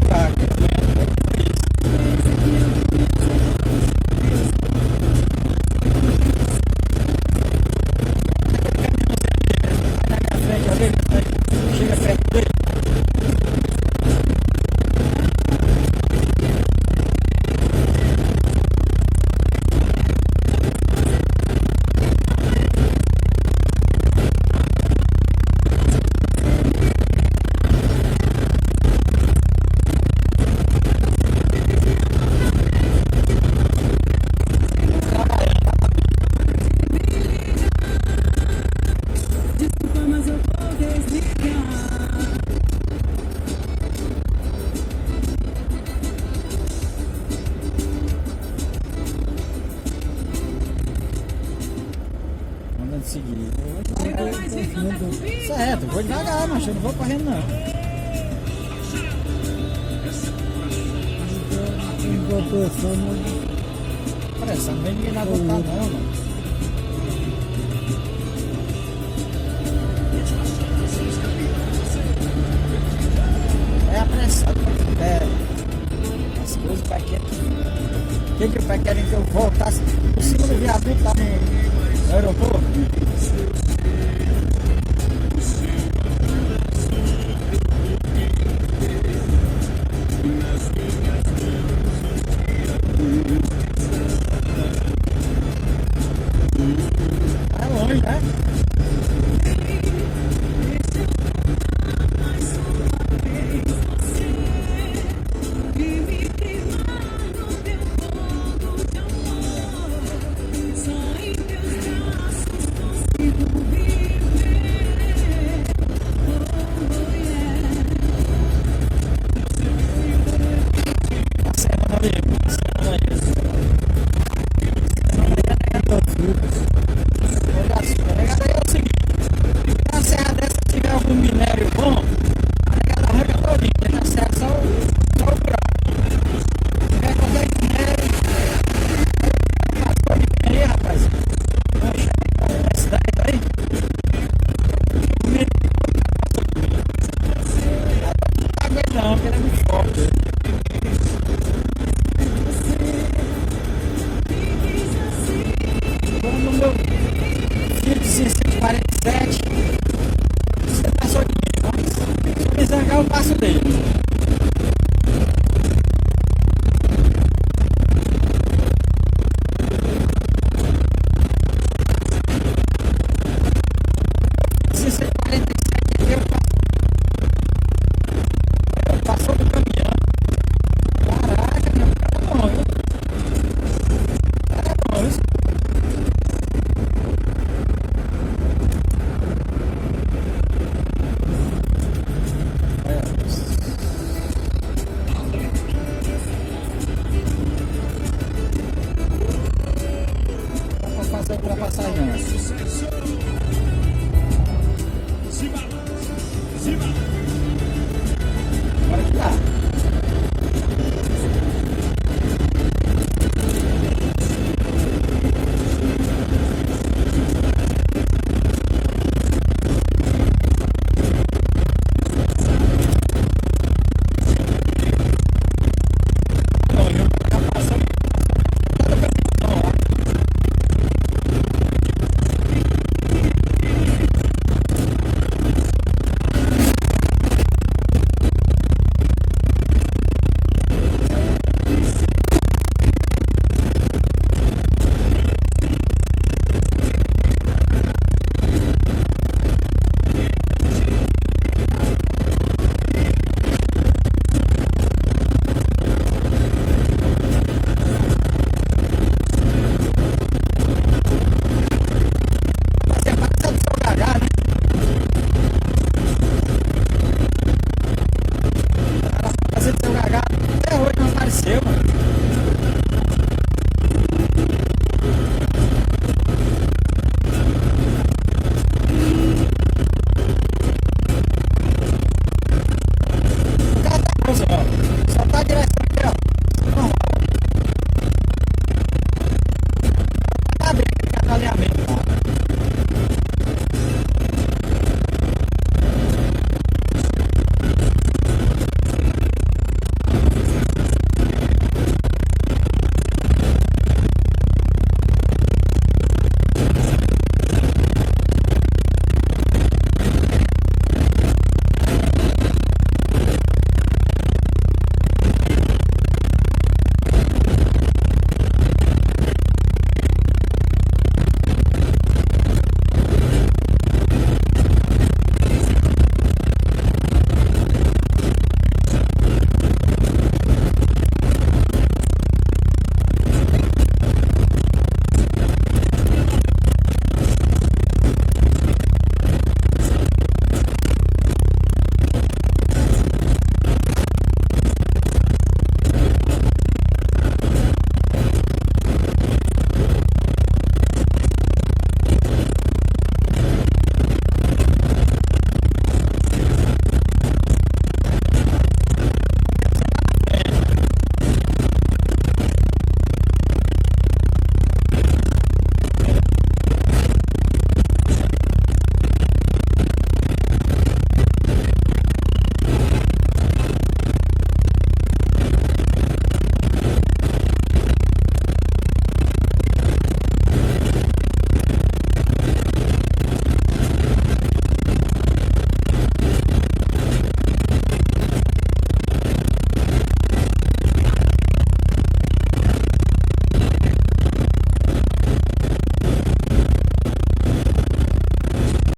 lugar. Chega perto dele. Mandando seguir. Certo, vou devagar, mas eu não vou correndo não. Pressa, não vem ninguém lá botar não, mano. É apressado, as coisas pra quê? O que o pai querem que eu voltasse por cima do viaduto lá no aeroporto? É longe, né? Na serra dessa, se tiver algum minério bom, a negada arranca todinha. Na serra só o buraco. Se tiver qualquer minério, passou de bem aí, rapaz. Vamos chegar na cidade aí. O minério passou de mim. Não aguento não, porque ele é muito forte.